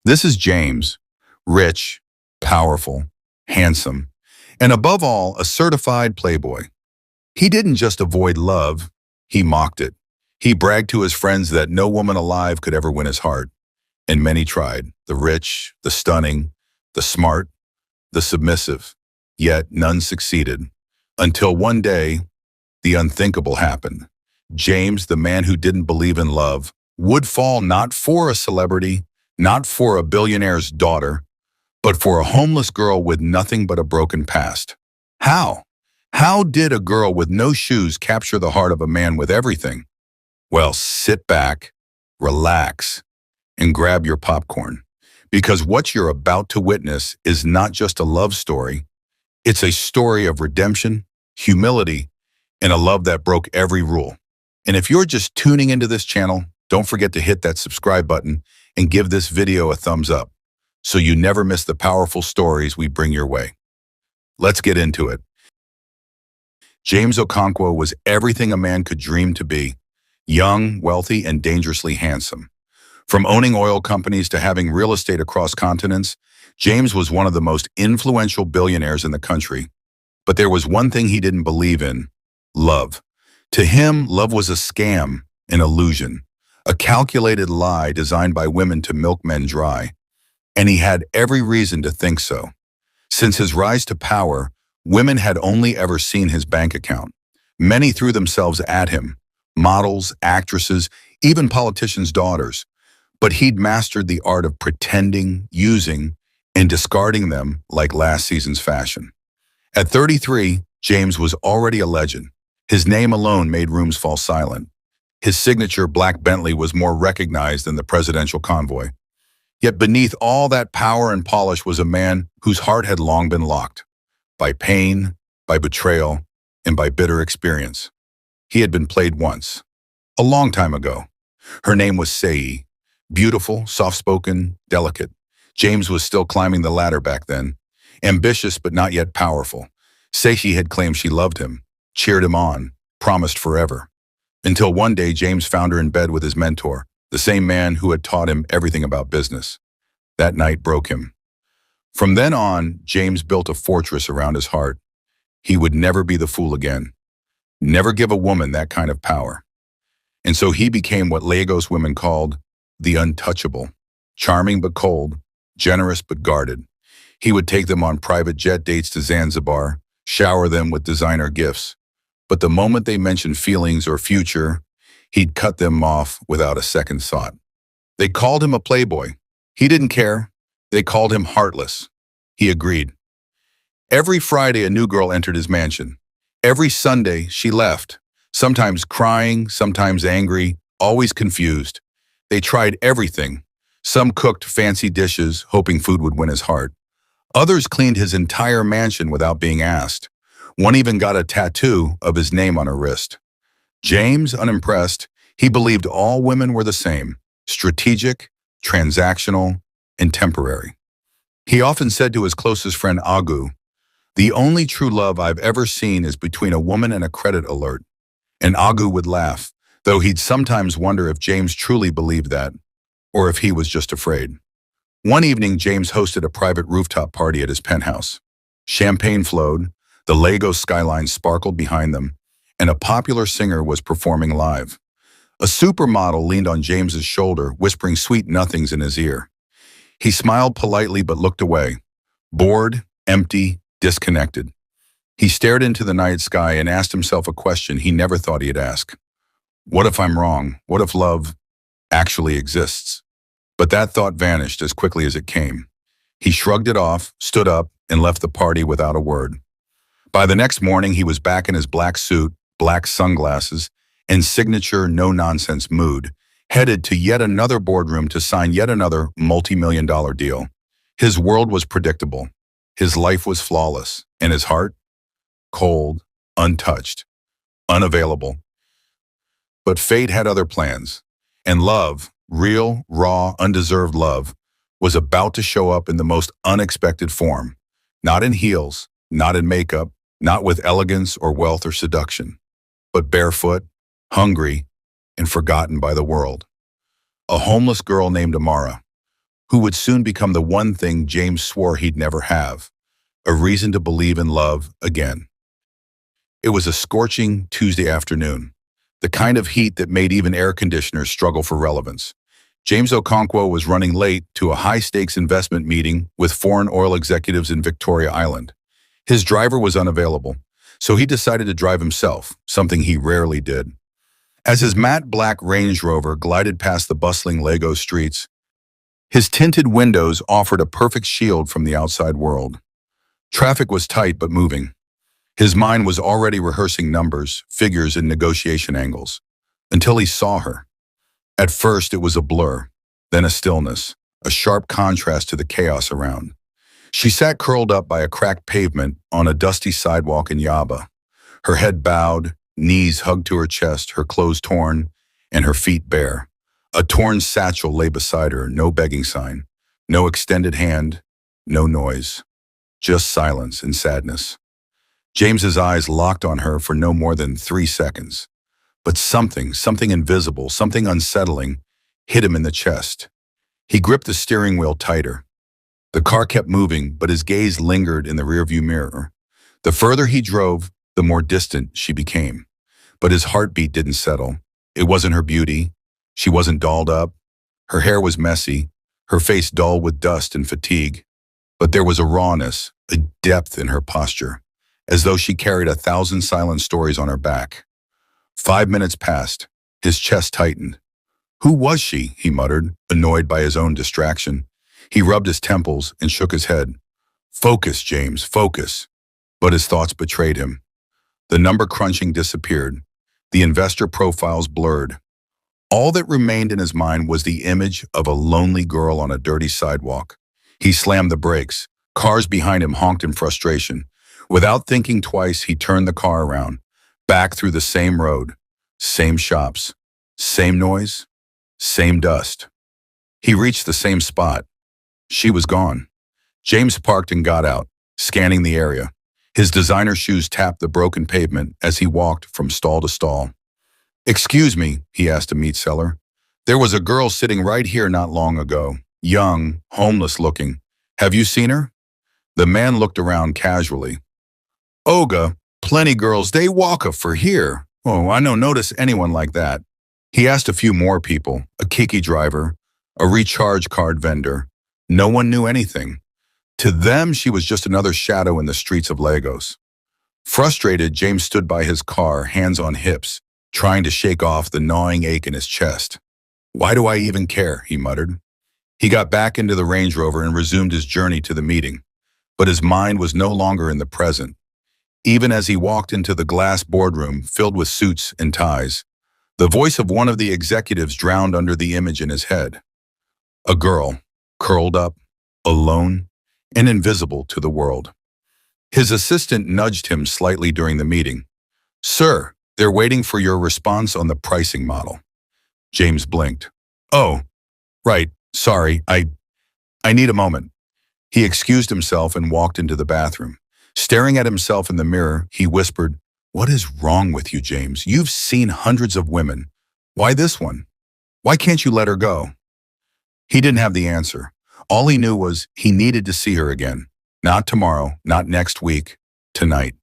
This is James, rich, powerful, handsome, and above all, a certified playboy. He didn't just avoid love, he mocked it. He bragged to his friends that no woman alive could ever win his heart. And many tried, the rich, the stunning, the smart, the submissive. Yet none succeeded. Until one day, the unthinkable happened. James, the man who didn't believe in love, would fall not for a celebrity, not for a billionaire's daughter, but for a homeless girl with nothing but a broken past. How? How did a girl with no shoes capture the heart of a man with everything? Well, sit back, relax, and grab your popcorn. Because what you're about to witness is not just a love story, it's a story of redemption, humility, and a love that broke every rule. And if you're just tuning into this channel, don't forget to hit that subscribe button and give this video a thumbs up so you never miss the powerful stories we bring your way. Let's get into it. James Okonkwo was everything a man could dream to be: young, wealthy, and dangerously handsome. From owning oil companies to having real estate across continents, James was one of the most influential billionaires in the country. But there was one thing he didn't believe in: love. To him, love was a scam, an illusion, a calculated lie designed by women to milk men dry. And he had every reason to think so. Since his rise to power, women had only ever seen his bank account. Many threw themselves at him: models, actresses, even politicians' daughters. But he'd mastered the art of pretending, using, and discarding them like last season's fashion. At 33, James was already a legend. His name alone made rooms fall silent. His signature black Bentley was more recognized than the presidential convoy. Yet beneath all that power and polish was a man whose heart had long been locked. By pain, by betrayal, and by bitter experience. He had been played once, a long time ago. Her name was Sei. Beautiful, soft-spoken, delicate. James was still climbing the ladder back then. Ambitious but not yet powerful. Sei had claimed she loved him, cheered him on, promised forever. Until one day James found her in bed with his mentor, the same man who had taught him everything about business. That night broke him. From then on, James built a fortress around his heart. He would never be the fool again. Never give a woman that kind of power. And so he became what Lagos women called the untouchable. Charming but cold, generous but guarded. He would take them on private jet dates to Zanzibar, shower them with designer gifts. But the moment they mentioned feelings or future, he'd cut them off without a second thought. They called him a playboy. He didn't care. They called him heartless. He agreed. Every Friday, a new girl entered his mansion. Every Sunday, she left, sometimes crying, sometimes angry, always confused. They tried everything. Some cooked fancy dishes, hoping food would win his heart. Others cleaned his entire mansion without being asked. One even got a tattoo of his name on her wrist. James, unimpressed, he believed all women were the same: strategic, transactional, and temporary. He often said to his closest friend Agu, "The only true love I've ever seen is between a woman and a credit alert." And Agu would laugh, though he'd sometimes wonder if James truly believed that, or if he was just afraid. One evening, James hosted a private rooftop party at his penthouse. Champagne flowed, the Lagos skyline sparkled behind them, and a popular singer was performing live. A supermodel leaned on James's shoulder, whispering sweet nothings in his ear. He smiled politely but looked away, bored, empty, disconnected. He stared into the night sky and asked himself a question he never thought he'd ask. What if I'm wrong? What if love actually exists? But that thought vanished as quickly as it came. He shrugged it off, stood up, and left the party without a word. By the next morning, he was back in his black suit, black sunglasses, and signature no-nonsense mood, headed to yet another boardroom to sign yet another multi-million-dollar deal. His world was predictable. His life was flawless, and his heart? Cold, untouched, unavailable. But fate had other plans, and love, real, raw, undeserved love, was about to show up in the most unexpected form. Not in heels, not in makeup, not with elegance or wealth or seduction, but barefoot, hungry, and forgotten by the world. A homeless girl named Amara, who would soon become the one thing James swore he'd never have, a reason to believe in love again. It was a scorching Tuesday afternoon, the kind of heat that made even air conditioners struggle for relevance. James Okonkwo was running late to a high-stakes investment meeting with foreign oil executives in Victoria Island. His driver was unavailable, so he decided to drive himself, something he rarely did. As his matte black Range Rover glided past the bustling Lagos streets, his tinted windows offered a perfect shield from the outside world. Traffic was tight but moving. His mind was already rehearsing numbers, figures, and negotiation angles, until he saw her. At first, it was a blur, then a stillness, a sharp contrast to the chaos around. She sat curled up by a cracked pavement on a dusty sidewalk in Yaba, her head bowed, knees hugged to her chest, her clothes torn, and her feet bare. A torn satchel lay beside her, no begging sign, no extended hand, no noise, just silence and sadness. James's eyes locked on her for no more than 3 seconds. But something invisible, something unsettling, hit him in the chest. He gripped the steering wheel tighter. The car kept moving, but his gaze lingered in the rearview mirror. The further he drove, the more distant she became. But his heartbeat didn't settle. It wasn't her beauty. She wasn't dolled up. Her hair was messy, her face dull with dust and fatigue. But there was a rawness, a depth in her posture, as though she carried 1,000 silent stories on her back. 5 minutes passed. His chest tightened. Who was she? He muttered, annoyed by his own distraction. He rubbed his temples and shook his head. Focus, James, focus. But his thoughts betrayed him. The number crunching disappeared. The investor profiles blurred. All that remained in his mind was the image of a lonely girl on a dirty sidewalk. He slammed the brakes. Cars behind him honked in frustration. Without thinking twice, he turned the car around. Back through the same road, same shops, same noise, same dust. He reached the same spot. She was gone. James parked and got out, scanning the area. His designer shoes tapped the broken pavement as he walked from stall to stall. Excuse me, he asked a meat seller. There was a girl sitting right here not long ago, young, homeless looking. Have you seen her? The man looked around casually. Oga, plenty girls, they walk for here. Oh, I no notice anyone like that. He asked a few more people, a kiki driver, a recharge card vendor. No one knew anything. To them, she was just another shadow in the streets of Lagos. Frustrated, James stood by his car, hands on hips, trying to shake off the gnawing ache in his chest. Why do I even care? He muttered. He got back into the Range Rover and resumed his journey to the meeting. But his mind was no longer in the present. Even as he walked into the glass boardroom filled with suits and ties, the voice of one of the executives drowned under the image in his head. A girl, curled up, alone, and invisible to the world. His assistant nudged him slightly during the meeting. Sir, they're waiting for your response on the pricing model. James blinked. Oh, right, sorry, I need a moment. He excused himself and walked into the bathroom. Staring at himself in the mirror, he whispered, What is wrong with you, James? You've seen hundreds of women. Why this one? Why can't you let her go? He didn't have the answer. All he knew was he needed to see her again. Not tomorrow, not next week, tonight.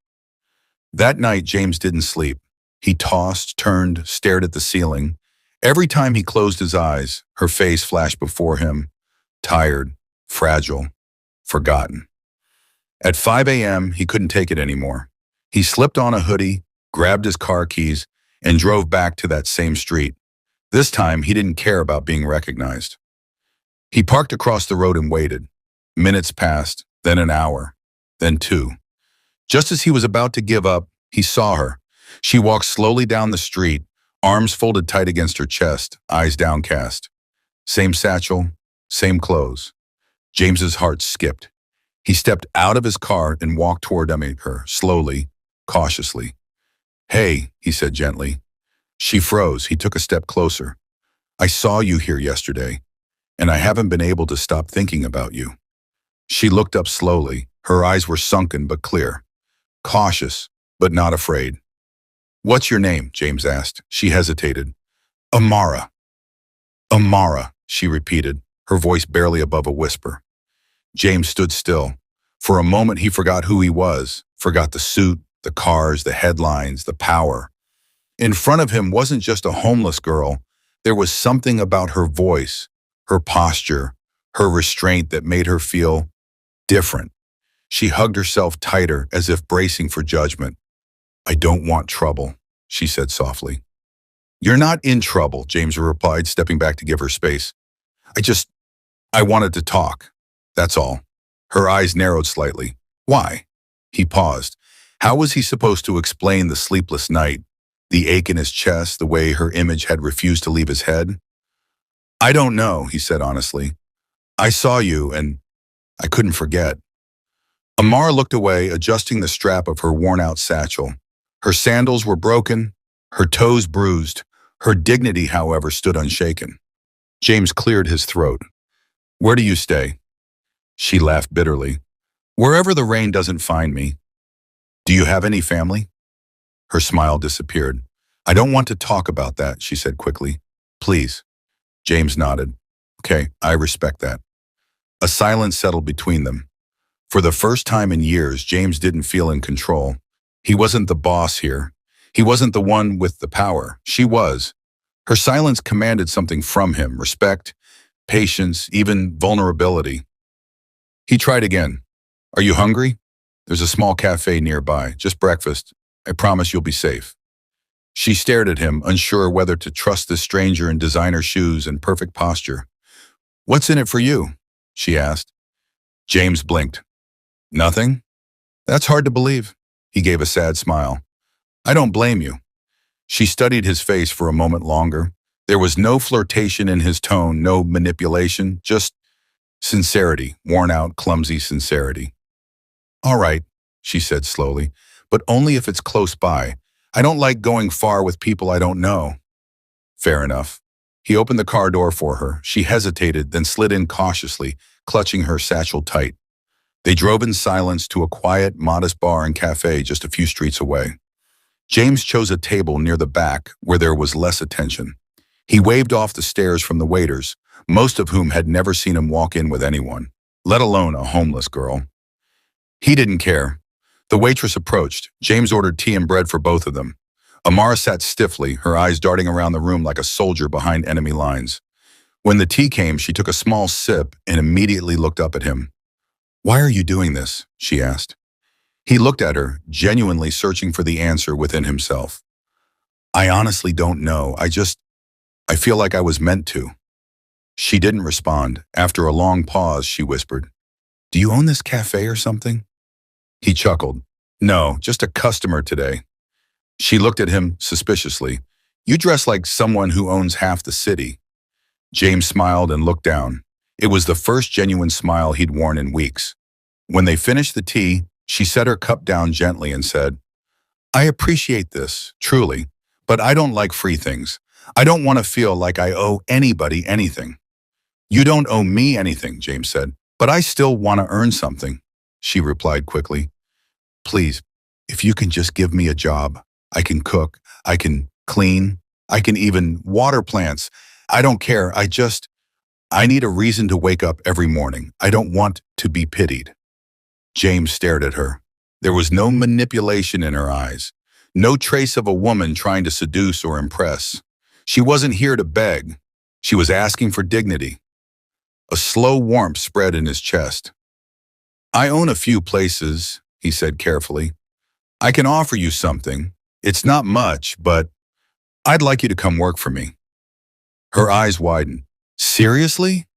That night, James didn't sleep. He tossed, turned, stared at the ceiling. Every time he closed his eyes, her face flashed before him, tired, fragile, forgotten. At 5 a.m., he couldn't take it anymore. He slipped on a hoodie, grabbed his car keys, and drove back to that same street. This time, he didn't care about being recognized. He parked across the road and waited. Minutes passed, then an hour, then 2. Just as he was about to give up, he saw her. She walked slowly down the street, arms folded tight against her chest, eyes downcast. Same satchel, same clothes. James's heart skipped. He stepped out of his car and walked toward her, slowly, cautiously. Hey, he said gently. She froze. He took a step closer. I saw you here yesterday, and I haven't been able to stop thinking about you. She looked up slowly. Her eyes were sunken but clear. Cautious, but not afraid. What's your name? James asked. She hesitated. Amara. Amara, she repeated, her voice barely above a whisper. James stood still. For a moment he forgot who he was, forgot the suit, the cars, the headlines, the power. In front of him wasn't just a homeless girl. There was something about her voice, her posture, her restraint that made her feel different. She hugged herself tighter as if bracing for judgment. "I don't want trouble," she said softly. "You're not in trouble," James replied, stepping back to give her space. I wanted to talk. That's all." Her eyes narrowed slightly. "Why?" He paused. How was he supposed to explain the sleepless night, the ache in his chest, the way her image had refused to leave his head? "I don't know," he said honestly. "I saw you and I couldn't forget." Amara looked away, adjusting the strap of her worn-out satchel. Her sandals were broken, her toes bruised. Her dignity, however, stood unshaken. James cleared his throat. "Where do you stay?" She laughed bitterly. "Wherever the rain doesn't find me." "Do you have any family?" Her smile disappeared. "I don't want to talk about that," she said quickly. "Please." James nodded. "Okay, I respect that." A silence settled between them. For the first time in years, James didn't feel in control. He wasn't the boss here. He wasn't the one with the power. She was. Her silence commanded something from him: respect, patience, even vulnerability. He tried again. "Are you hungry? There's a small cafe nearby, just breakfast. I promise you'll be safe." She stared at him, unsure whether to trust this stranger in designer shoes and perfect posture. "What's in it for you?" she asked. James blinked. "Nothing?" "That's hard to believe." He gave a sad smile. "I don't blame you." She studied his face for a moment longer. There was no flirtation in his tone, no manipulation, just sincerity, worn-out, clumsy sincerity. "All right," she said slowly, "but only if it's close by. I don't like going far with people I don't know." "Fair enough." He opened the car door for her. She hesitated, then slid in cautiously, clutching her satchel tight. They drove in silence to a quiet, modest bar and cafe just a few streets away. James chose a table near the back where there was less attention. He waved off the stares from the waiters, most of whom had never seen him walk in with anyone, let alone a homeless girl. He didn't care. The waitress approached. James ordered tea and bread for both of them. Amara sat stiffly, her eyes darting around the room like a soldier behind enemy lines. When the tea came, she took a small sip and immediately looked up at him. "Why are you doing this?" she asked. He looked at her, genuinely searching for the answer within himself. "I honestly don't know. I feel like I was meant to." She didn't respond. After a long pause, she whispered, "Do you own this cafe or something?" He chuckled. "No, just a customer today." She looked at him suspiciously. "You dress like someone who owns half the city." James smiled and looked down. It was the first genuine smile he'd worn in weeks. When they finished the tea, she set her cup down gently and said, "I appreciate this, truly, but I don't like free things. I don't want to feel like I owe anybody anything." "You don't owe me anything," James said, "but I still want to earn something," she replied quickly. "Please, if you can just give me a job. I can cook, I can clean, I can even water plants. I don't care. I need a reason to wake up every morning. I don't want to be pitied." James stared at her. There was no manipulation in her eyes, no trace of a woman trying to seduce or impress. She wasn't here to beg. She was asking for dignity. A slow warmth spread in his chest. "I own a few places," he said carefully. "I can offer you something. It's not much, but I'd like you to come work for me." Her eyes widened. "Seriously?"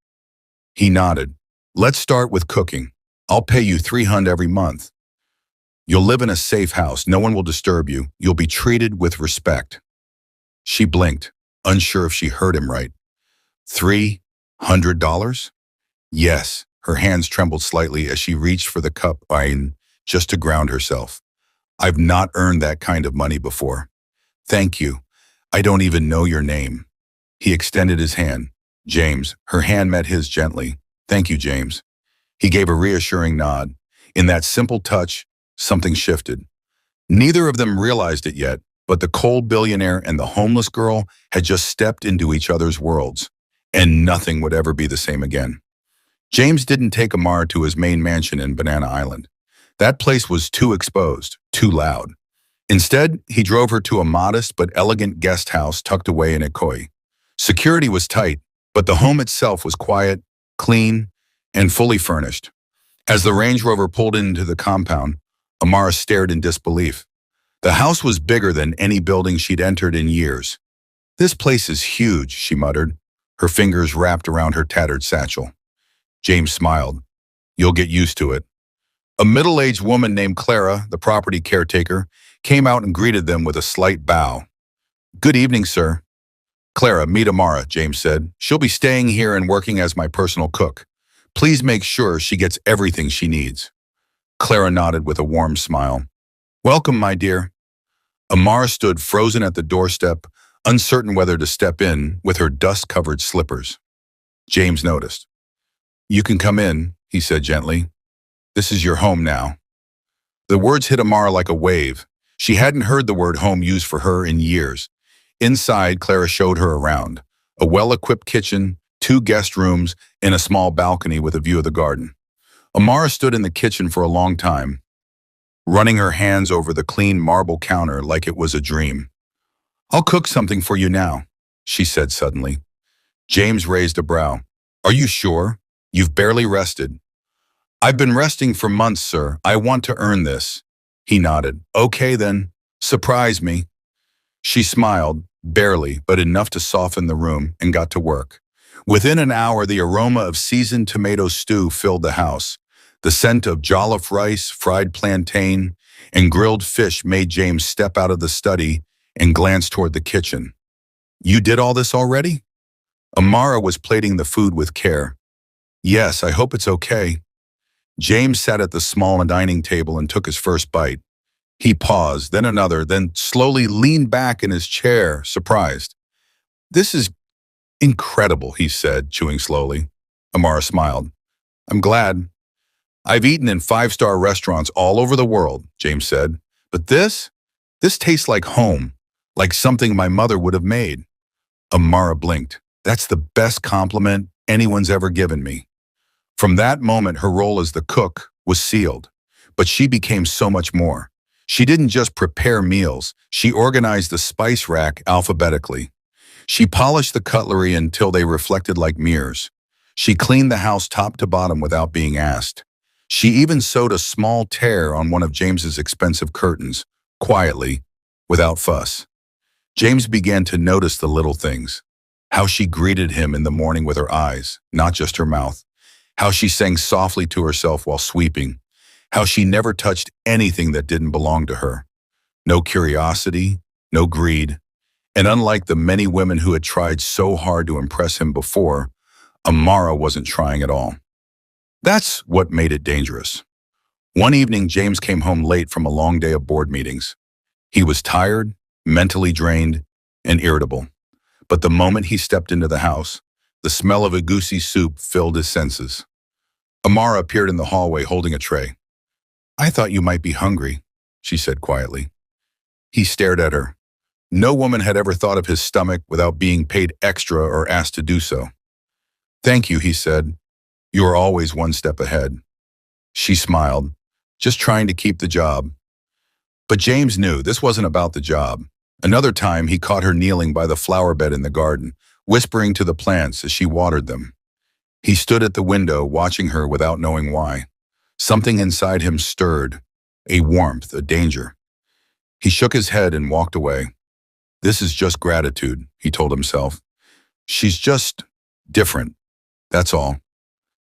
He nodded. "Let's start with cooking. I'll pay you $300 every month. You'll live in a safe house. No one will disturb you. You'll be treated with respect." She blinked, unsure if she heard him right. $300? Yes. Her hands trembled slightly as she reached for the cup wine just to ground herself. "I've not earned that kind of money before." "Thank you. I don't even know your name." He extended his hand. "James." Her hand met his gently. "Thank you, James." He gave a reassuring nod. In that simple touch, something shifted. Neither of them realized it yet, but the cold billionaire and the homeless girl had just stepped into each other's worlds. and nothing would ever be the same again. James didn't take Amara to his main mansion in Banana Island. That place was too exposed, too loud. Instead, he drove her to a modest but elegant guest house tucked away in Ikoyi. Security was tight, but the home itself was quiet, clean, and fully furnished. As the Range Rover pulled into the compound, Amara stared in disbelief. The house was bigger than any building she'd entered in years. "This place is huge," she muttered, her fingers wrapped around her tattered satchel. James smiled. "You'll get used to it." A middle-aged woman named Clara, the property caretaker, came out and greeted them with a slight bow. "Good evening, sir." "Clara, meet Amara," James said. "She'll be staying here and working as my personal cook. Please make sure she gets everything she needs." Clara nodded with a warm smile. "Welcome, my dear." Amara stood frozen at the doorstep, uncertain whether to step in with her dust-covered slippers. James noticed. "You can come in," he said gently. "This is your home now." The words hit Amara like a wave. She hadn't heard the word home used for her in years. Inside, Clara showed her around. A well-equipped kitchen, 2 guest rooms, and a small balcony with a view of the garden. Amara stood in the kitchen for a long time, running her hands over the clean marble counter like it was a dream. "I'll cook something for you now," she said suddenly. James raised a brow. "Are you sure? You've barely rested." "I've been resting for months, sir. I want to earn this." He nodded. "Okay then, surprise me." She smiled, barely, but enough to soften the room, and got to work. Within an hour, the aroma of seasoned tomato stew filled the house. The scent of jollof rice, fried plantain, and grilled fish made James step out of the study and glance toward the kitchen. "You did all this already?" Amara was plating the food with care. "Yes, I hope it's okay." James sat at the small dining table and took his first bite. He paused, then another, then slowly leaned back in his chair, surprised. "This is incredible," he said, chewing slowly. Amara smiled. "I'm glad. I've eaten in 5-star restaurants all over the world," James said. "But this tastes like home, like something my mother would have made." Amara blinked. "That's the best compliment anyone's ever given me." From that moment, her role as the cook was sealed. But she became so much more. She didn't just prepare meals, she organized the spice rack alphabetically. She polished the cutlery until they reflected like mirrors. She cleaned the house top to bottom without being asked. She even sewed a small tear on one of James's expensive curtains, quietly, without fuss. James began to notice the little things. How she greeted him in the morning with her eyes, not just her mouth. How she sang softly to herself while sweeping. How she never touched anything that didn't belong to her. No curiosity, no greed. And unlike the many women who had tried so hard to impress him before, Amara wasn't trying at all. That's what made it dangerous. One evening, James came home late from a long day of board meetings. He was tired, mentally drained, and irritable. But the moment he stepped into the house, the smell of egusi soup filled his senses. Amara appeared in the hallway holding a tray. "I thought you might be hungry," she said quietly. He stared at her. No woman had ever thought of his stomach without being paid extra or asked to do so. "Thank you," he said. "You are always one step ahead." She smiled, just trying to keep the job. But James knew this wasn't about the job. Another time, he caught her kneeling by the flower bed in the garden, whispering to the plants as she watered them. He stood at the window, watching her without knowing why. Something inside him stirred, a warmth, a danger. He shook his head and walked away. "This is just gratitude," he told himself. "She's just different, that's all."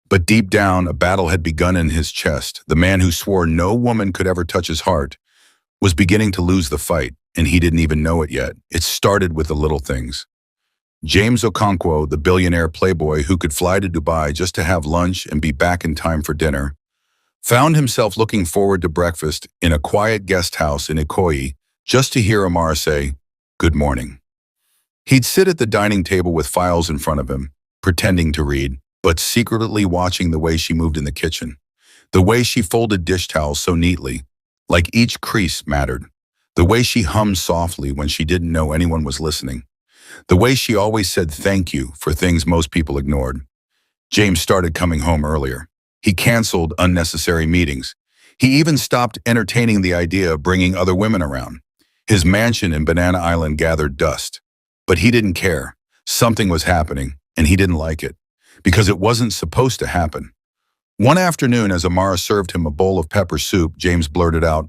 But deep down, a battle had begun in his chest. The man who swore no woman could ever touch his heart was beginning to lose the fight, and he didn't even know it yet. It started with the little things. James Okonkwo, the billionaire playboy who could fly to Dubai just to have lunch and be back in time for dinner, found himself looking forward to breakfast in a quiet guest house in Ikoyi just to hear Amara say, "Good morning." He'd sit at the dining table with files in front of him, pretending to read, but secretly watching the way she moved in the kitchen, the way she folded dish towels so neatly, like each crease mattered, the way she hummed softly when she didn't know anyone was listening. The way she always said thank you for things most people ignored. James started coming home earlier. He canceled unnecessary meetings. He even stopped entertaining the idea of bringing other women around. His mansion in Banana Island gathered dust. But he didn't care. Something was happening, and he didn't like it, because it wasn't supposed to happen. One afternoon, as Amara served him a bowl of pepper soup, James blurted out,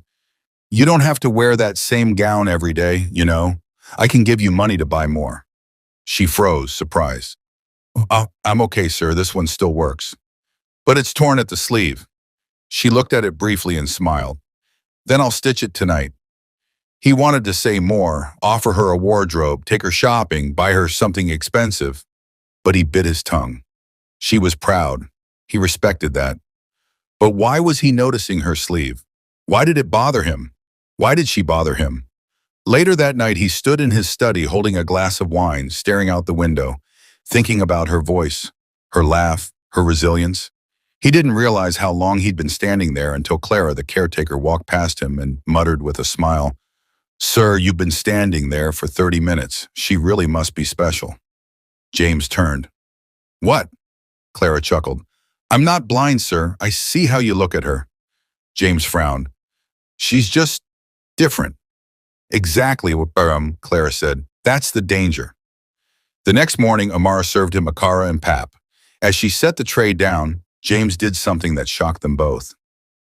"You don't have to wear that same gown every day, you know. I can give you money to buy more." She froze, surprised. I'm okay, sir. This one still works. But it's torn at the sleeve." She looked at it briefly and smiled. "Then I'll stitch it tonight." He wanted to say more, offer her a wardrobe, take her shopping, buy her something expensive, but he bit his tongue. She was proud. He respected that. But why was he noticing her sleeve? Why did it bother him? Why did she bother him? Later that night, he stood in his study holding a glass of wine, staring out the window, thinking about her voice, her laugh, her resilience. He didn't realize how long he'd been standing there until Clara, the caretaker, walked past him and muttered with a smile, "Sir, you've been standing there for 30 minutes. She really must be special." James turned. "What?" Clara chuckled. "I'm not blind, sir. I see how you look at her." James frowned. "She's just different." "Exactly what Clara said. That's the danger." The next morning, Amara served him akara and pap. As she set the tray down, James did something that shocked them both.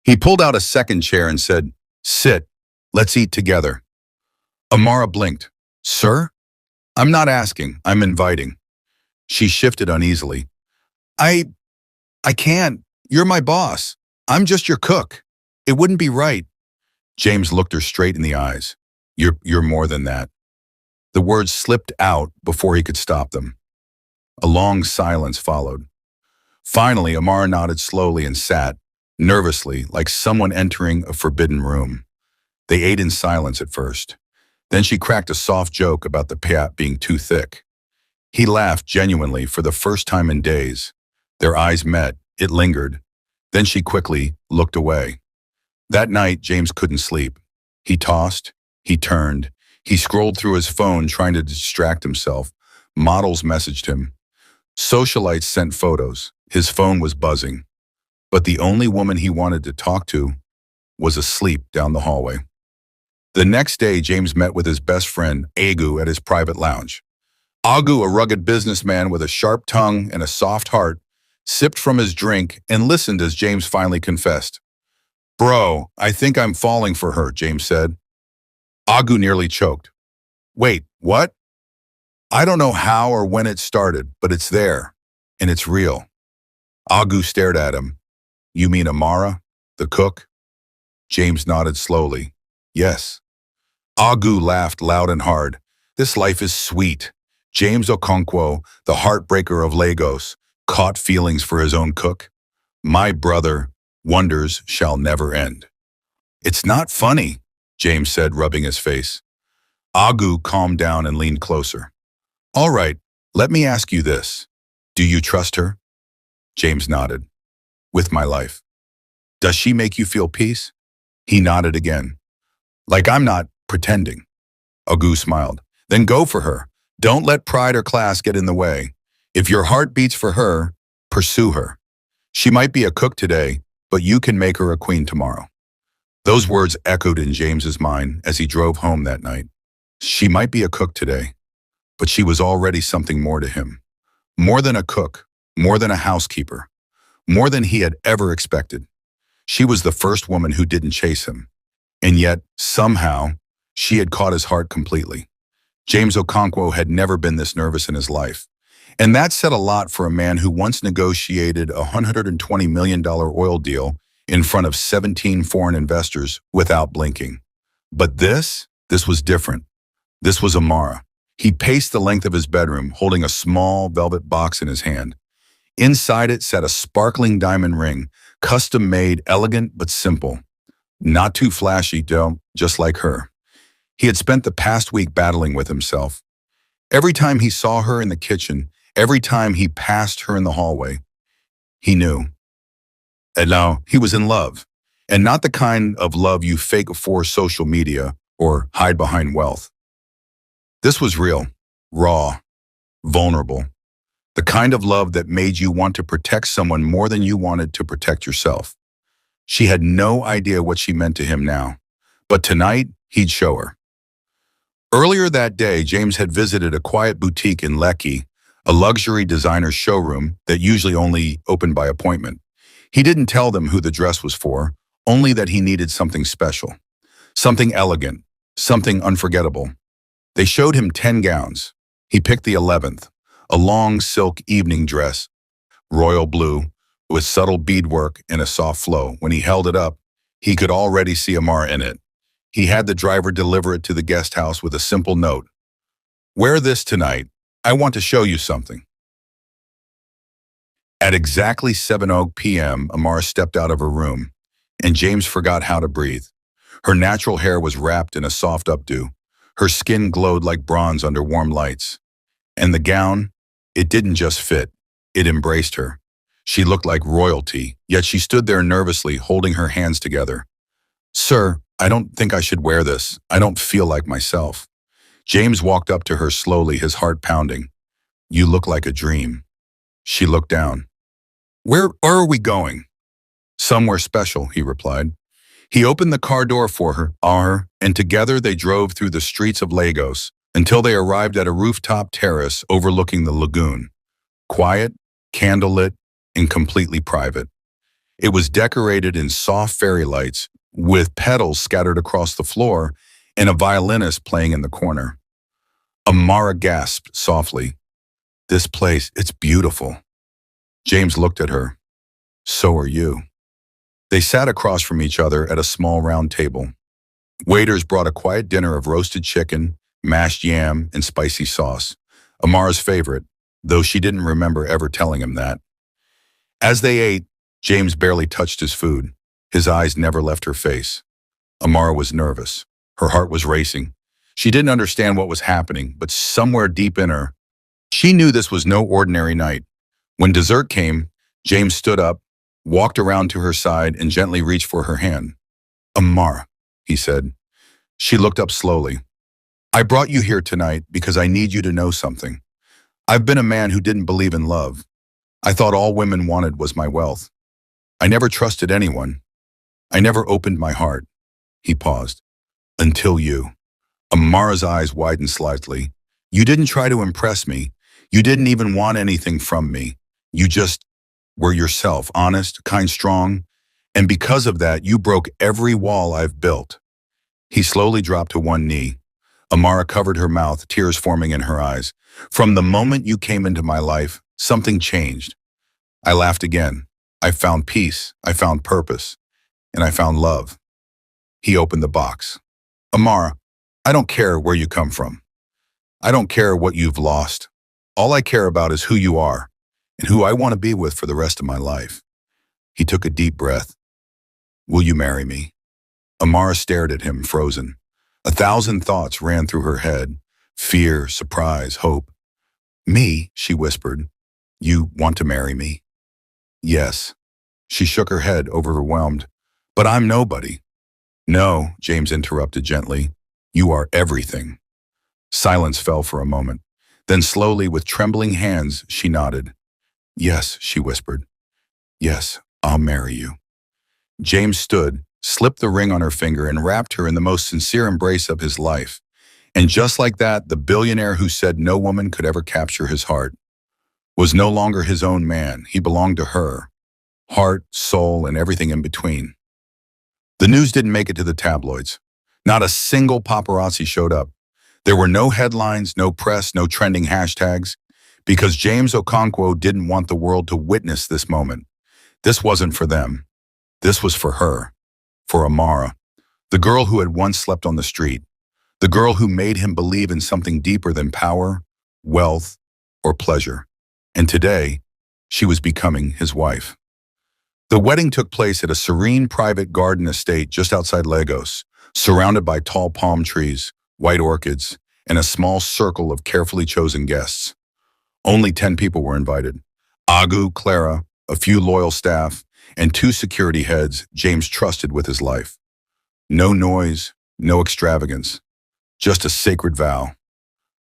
He pulled out a second chair and said, "Sit. Let's eat together." Amara blinked. "Sir?" "I'm not asking. I'm inviting." She shifted uneasily. I can't. You're my boss. I'm just your cook. It wouldn't be right." James looked her straight in the eyes. You're more than that." The words slipped out before he could stop them. A long silence followed. Finally, Amara nodded slowly and sat, nervously, like someone entering a forbidden room. They ate in silence at first. Then she cracked a soft joke about the pap being too thick. He laughed genuinely for the first time in days. Their eyes met. It lingered. Then she quickly looked away. That night, James couldn't sleep. He tossed. He turned. He scrolled through his phone trying to distract himself. Models messaged him. Socialites sent photos. His phone was buzzing. But the only woman he wanted to talk to was asleep down the hallway. The next day, James met with his best friend, Agu, at his private lounge. Agu, a rugged businessman with a sharp tongue and a soft heart, sipped from his drink and listened as James finally confessed. "Bro, I think I'm falling for her," James said. Agu nearly choked. "Wait, what?" "I don't know how or when it started, but it's there, and it's real." Agu stared at him. "You mean Amara, the cook?" James nodded slowly. "Yes." Agu laughed loud and hard. "This life is sweet." James Okonkwo, the heartbreaker of Lagos, caught feelings for his own cook. "My brother, wonders shall never end." "It's not funny," James said, rubbing his face. Agu calmed down and leaned closer. "All right, let me ask you this. Do you trust her?" James nodded. "With my life." "Does she make you feel peace?" He nodded again. "Like I'm not pretending." Agu smiled. "Then go for her. Don't let pride or class get in the way. If your heart beats for her, pursue her. She might be a cook today, but you can make her a queen tomorrow." Those words echoed in James's mind as he drove home that night. She might be a cook today, but she was already something more to him. More than a cook, more than a housekeeper, more than he had ever expected. She was the first woman who didn't chase him. And yet, somehow, she had caught his heart completely. James Okonkwo had never been this nervous in his life. And that said a lot for a man who once negotiated a $120 million oil deal in front of 17 foreign investors without blinking. But this was different. This was Amara. He paced the length of his bedroom, holding a small velvet box in his hand. Inside it sat a sparkling diamond ring, custom-made, elegant but simple. Not too flashy, though, just like her. He had spent the past week battling with himself. Every time he saw her in the kitchen, every time he passed her in the hallway, he knew. And now he was in love, and not the kind of love you fake for social media or hide behind wealth. This was real. raw, vulnerable. The kind of love that made you want to protect someone more than you wanted to protect yourself. She had no idea what she meant to him now, but tonight he'd show her. Earlier that day, James had visited a quiet boutique in Lekki, a luxury designer showroom that usually only opened by appointment. He didn't tell them who the dress was for, only that he needed something special, something elegant, something unforgettable. They showed him 10 gowns. He picked the 11th, a long silk evening dress, royal blue, with subtle beadwork and a soft flow. When he held it up, he could already see Amara in it. He had the driver deliver it to the guest house with a simple note. "Wear this tonight. I want to show you something." At exactly 7:00 p.m., Amara stepped out of her room, and James forgot how to breathe. Her natural hair was wrapped in a soft updo. Her skin glowed like bronze under warm lights. And the gown, it didn't just fit, it embraced her. She looked like royalty, yet she stood there nervously, holding her hands together. "Sir, I don't think I should wear this. I don't feel like myself." James walked up to her slowly, his heart pounding. "You look like a dream." She looked down. Where are we going?" "Somewhere special," he replied. He opened the car door for her, and together they drove through the streets of Lagos until they arrived at a rooftop terrace overlooking the lagoon. Quiet, candlelit, and completely private. It was decorated in soft fairy lights, with petals scattered across the floor and a violinist playing in the corner. Amara gasped softly. "This place, it's beautiful." James looked at her. "So are you." They sat across from each other at a small round table. Waiters brought a quiet dinner of roasted chicken, mashed yam, and spicy sauce, Amara's favorite, though she didn't remember ever telling him that. As they ate, James barely touched his food. His eyes never left her face. Amara was nervous. Her heart was racing. She didn't understand what was happening, but somewhere deep in her, she knew this was no ordinary night. When dessert came, James stood up, walked around to her side, and gently reached for her hand. "Amara," he said. She looked up slowly. "I brought you here tonight because I need you to know something. I've been a man who didn't believe in love. I thought all women wanted was my wealth. I never trusted anyone. I never opened my heart." He paused. "Until you." Amara's eyes widened slightly. "You didn't try to impress me. You didn't even want anything from me. You just were yourself, honest, kind, strong. And because of that, you broke every wall I've built." He slowly dropped to one knee. Amara covered her mouth, tears forming in her eyes. "From the moment you came into my life, something changed." I laughed again. "I found peace, I found purpose, and I found love." He opened the box. "Amara, I don't care where you come from. I don't care what you've lost. All I care about is who you are and who I want to be with for the rest of my life." He took a deep breath. "Will you marry me?" Amara stared at him, frozen. 1,000 thoughts ran through her head. Fear, surprise, hope. "Me?" she whispered. "You want to marry me?" "Yes." She shook her head, overwhelmed. "But I'm nobody." "No," James interrupted gently. "You are everything." Silence fell for a moment. Then slowly, with trembling hands, she nodded. "Yes," she whispered. "Yes, I'll marry you." James stood, slipped the ring on her finger, and wrapped her in the most sincere embrace of his life. And just like that, the billionaire who said no woman could ever capture his heart was no longer his own man. He belonged to her. Heart, soul, and everything in between. The news didn't make it to the tabloids. Not a single paparazzi showed up. There were no headlines, no press, no trending hashtags, because James Okonkwo didn't want the world to witness this moment. This wasn't for them. This was for her, for Amara, the girl who had once slept on the street, the girl who made him believe in something deeper than power, wealth, or pleasure. And today, she was becoming his wife. The wedding took place at a serene private garden estate just outside Lagos, surrounded by tall palm trees, white orchids, and a small circle of carefully chosen guests. Only 10 people were invited. Agu, Clara, a few loyal staff, and 2 security heads James trusted with his life. No noise, no extravagance, just a sacred vow.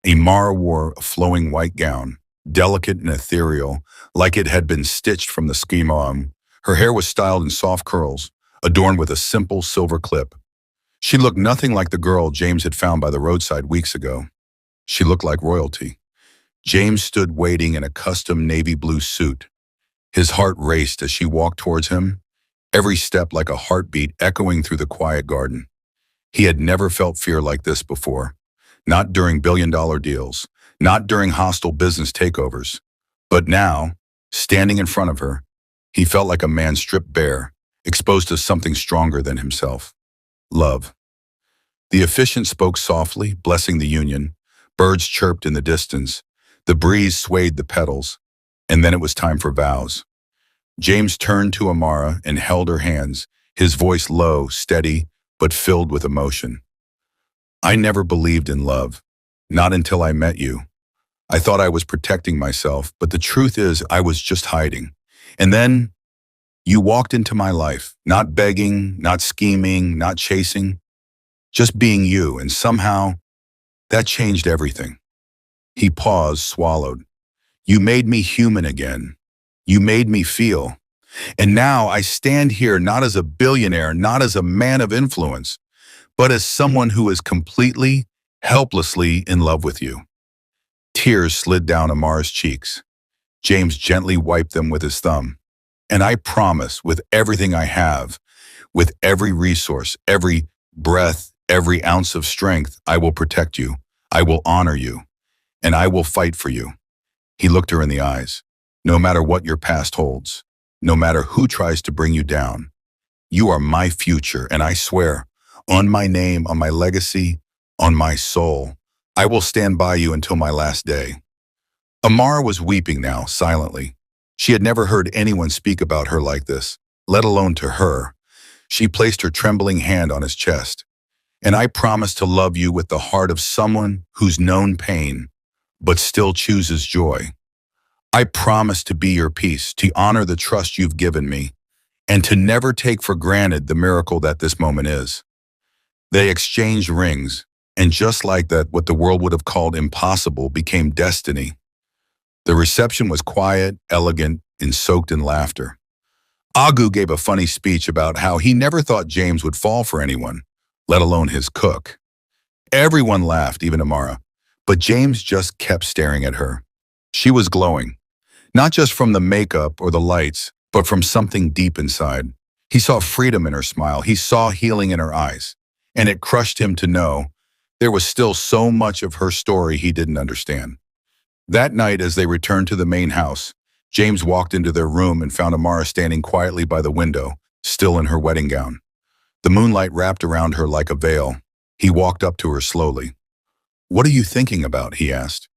Amara wore a flowing white gown, delicate and ethereal, like it had been stitched from the scheme. Her hair was styled in soft curls, adorned with a simple silver clip. She looked nothing like the girl James had found by the roadside weeks ago. She looked like royalty. James stood waiting in a custom navy blue suit. His heart raced as she walked towards him, every step like a heartbeat echoing through the quiet garden. He had never felt fear like this before. Not during billion-dollar deals, not during hostile business takeovers. But now, standing in front of her, he felt like a man stripped bare, exposed to something stronger than himself. Love. The officiant spoke softly, blessing the union. Birds chirped in the distance. The breeze swayed the petals. And then it was time for vows. James turned to Amara and held her hands, his voice low, steady, but filled with emotion. I never believed in love, not until I met you. I thought I was protecting myself, but the truth is I was just hiding. And then you walked into my life, not begging, not scheming, not chasing, just being you, and somehow that changed everything. He paused, swallowed. You made me human again. You made me feel. And now I stand here not as a billionaire, not as a man of influence, but as someone who is completely, helplessly in love with you. Tears slid down Amara's cheeks. James gently wiped them with his thumb. And I promise, with everything I have, with every resource, every breath, every ounce of strength, I will protect you. I will honor you. And I will fight for you. He looked her in the eyes. No matter what your past holds, no matter who tries to bring you down, you are my future, and I swear, on my name, on my legacy, on my soul, I will stand by you until my last day. Amara was weeping now, silently. She had never heard anyone speak about her like this, let alone to her. She placed her trembling hand on his chest. And I promise to love you with the heart of someone who's known pain, but still chooses joy. I promise to be your peace, to honor the trust you've given me, and to never take for granted the miracle that this moment is. They exchanged rings, and just like that, what the world would have called impossible became destiny. The reception was quiet, elegant, and soaked in laughter. Agu gave a funny speech about how he never thought James would fall for anyone, let alone his cook. Everyone laughed, even Amara, but James just kept staring at her. She was glowing, not just from the makeup or the lights, but from something deep inside. He saw freedom in her smile. He saw healing in her eyes, and it crushed him to know there was still so much of her story he didn't understand. That night, as they returned to the main house, James walked into their room and found Amara standing quietly by the window, still in her wedding gown. The moonlight wrapped around her like a veil. He walked up to her slowly. "What are you thinking about?" he asked.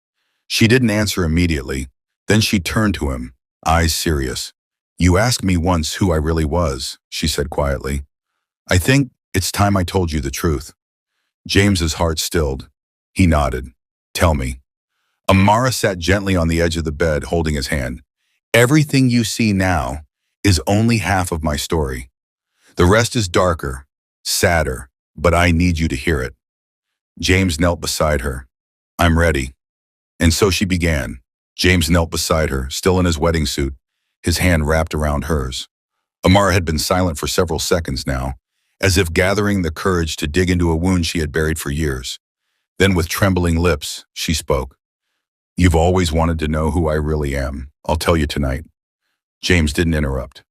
She didn't answer immediately. Then she turned to him, eyes serious. "You asked me once who I really was," she said quietly. "I think it's time I told you the truth." James's heart stilled. He nodded. "Tell me." Amara sat gently on the edge of the bed, holding his hand. "Everything you see now is only half of my story. The rest is darker, sadder, but I need you to hear it." James knelt beside her. "I'm ready." And so she began. James knelt beside her, still in his wedding suit, his hand wrapped around hers. Amara had been silent for several seconds now, as if gathering the courage to dig into a wound she had buried for years. Then with trembling lips, she spoke. "You've always wanted to know who I really am. I'll tell you tonight." James didn't interrupt.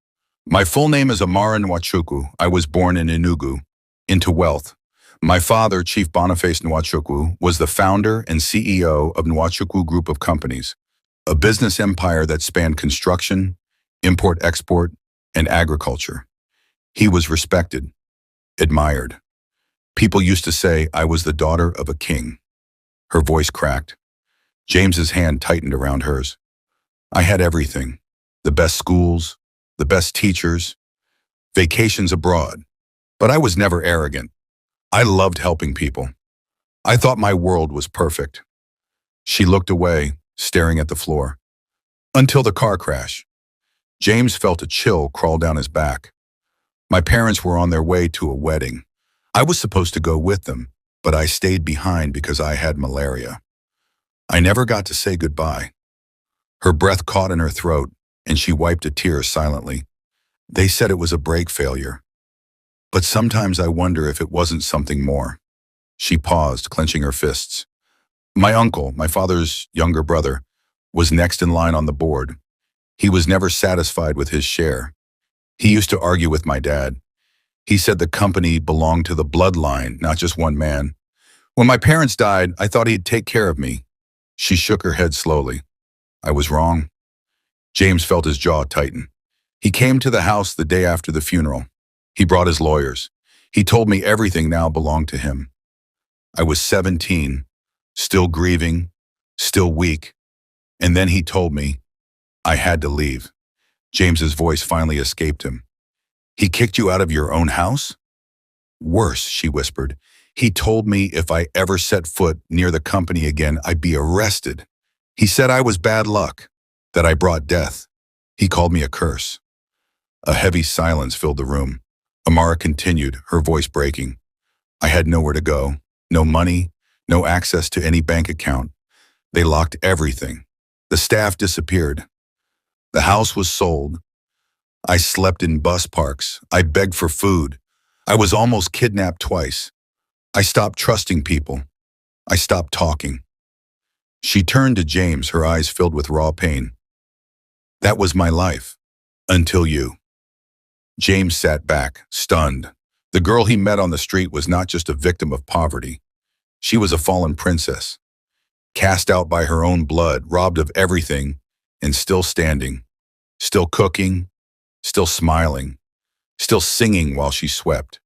"My full name is Amara Nwachukwu. I was born in Enugu, into wealth. My father, Chief Boniface Nwachukwu, was the founder and CEO of Nwachukwu Group of Companies, a business empire that spanned construction, import-export, and agriculture. He was respected, admired. People used to say I was the daughter of a king." Her voice cracked. James's hand tightened around hers. "I had everything, the best schools, the best teachers, vacations abroad, but I was never arrogant. I loved helping people. I thought my world was perfect." She looked away, staring at the floor. Until the car crash. James felt a chill crawl down his back. "My parents were on their way to a wedding. I was supposed to go with them, but I stayed behind because I had malaria. I never got to say goodbye. Her breath caught in her throat, and she wiped a tear silently. They said it was a brake failure. But sometimes I wonder if it wasn't something more. She paused, clenching her fists. My uncle, my father's younger brother, was next in line on the board. He was never satisfied with his share. He used to argue with my dad. He said the company belonged to the bloodline, not just one man. When my parents died, I thought he'd take care of me. She shook her head slowly. I was wrong. James felt his jaw tighten. He came to the house the day after the funeral. He brought his lawyers. He told me everything now belonged to him. I was 17, still grieving, still weak. And then he told me I had to leave. James's voice finally escaped him. He kicked you out of your own house? Worse, she whispered. He told me if I ever set foot near the company again, I'd be arrested. He said I was bad luck, that I brought death. He called me a curse. A heavy silence filled the room. Amara continued, her voice breaking. I had nowhere to go, no money, no access to any bank account. They locked everything. The staff disappeared. The house was sold. I slept in bus parks. I begged for food. I was almost kidnapped twice. I stopped trusting people. I stopped talking. She turned to James, her eyes filled with raw pain. That was my life. Until you. James sat back, stunned. The girl he met on the street was not just a victim of poverty. She was a fallen princess, cast out by her own blood, robbed of everything, and still standing, still cooking, still smiling, still singing while she swept.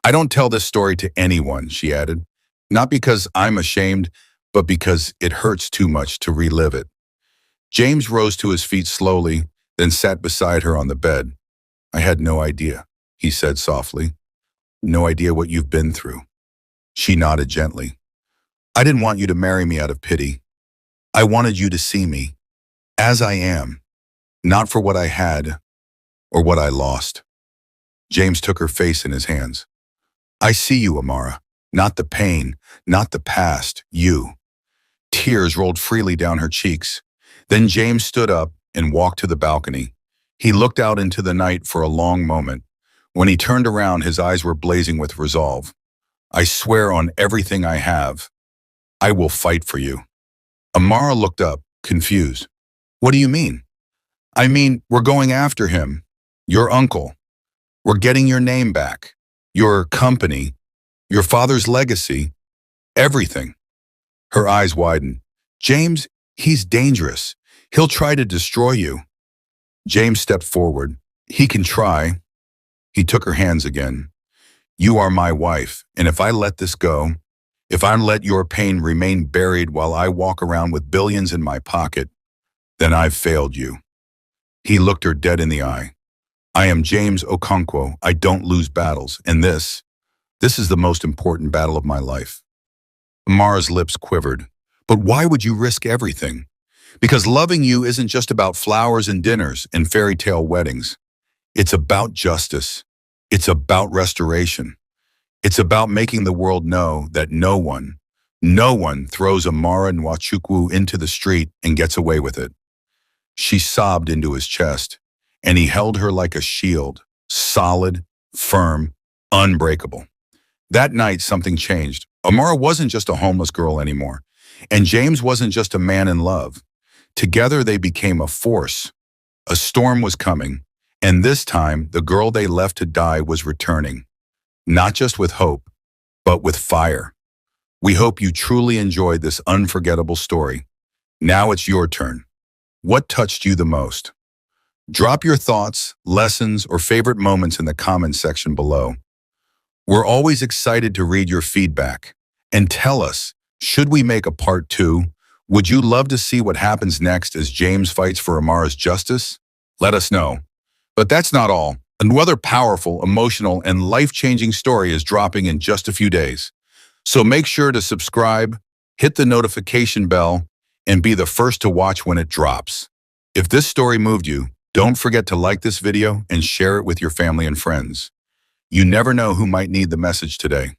I don't tell this story to anyone, she added, not because I'm ashamed, but because it hurts too much to relive it. James rose to his feet slowly, then sat beside her on the bed. I had no idea, he said softly. No idea what you've been through. She nodded gently. I didn't want you to marry me out of pity. I wanted you to see me, as I am, not for what I had or what I lost. James took her face in his hands. I see you, Amara, not the pain, not the past, you. Tears rolled freely down her cheeks. Then James stood up and walked to the balcony. He looked out into the night for a long moment. When he turned around, his eyes were blazing with resolve. I swear on everything I have, I will fight for you. Amara looked up, confused. What do you mean? I mean, we're going after him. Your uncle. We're getting your name back. Your company. Your father's legacy. Everything. Her eyes widened. James, he's dangerous. He'll try to destroy you. James stepped forward. He can try. He took her hands again. You are my wife, and if I let this go, if I let your pain remain buried while I walk around with billions in my pocket, then I've failed you. He looked her dead in the eye. I am James Okonkwo. I don't lose battles, and this is the most important battle of my life. Amara's lips quivered. But why would you risk everything? Because loving you isn't just about flowers and dinners and fairy tale weddings. It's about justice. It's about restoration. It's about making the world know that no one throws Amara Nwachukwu into the street and gets away with it. She sobbed into his chest, and he held her like a shield, solid, firm, unbreakable. That night, something changed. Amara wasn't just a homeless girl anymore, and James wasn't just a man in love. Together, they became a force. A storm was coming, and this time, the girl they left to die was returning. Not just with hope, but with fire. We hope you truly enjoyed this unforgettable story. Now it's your turn. What touched you the most? Drop your thoughts, lessons, or favorite moments in the comments section below. We're always excited to read your feedback. And tell us, should we make a part 2? Would you love to see what happens next as James fights for Amara's justice? Let us know. But that's not all. Another powerful, emotional, and life-changing story is dropping in just a few days. So make sure to subscribe, hit the notification bell, and be the first to watch when it drops. If this story moved you, don't forget to like this video and share it with your family and friends. You never know who might need the message today.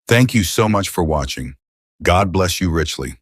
Thank you so much for watching. God bless you richly.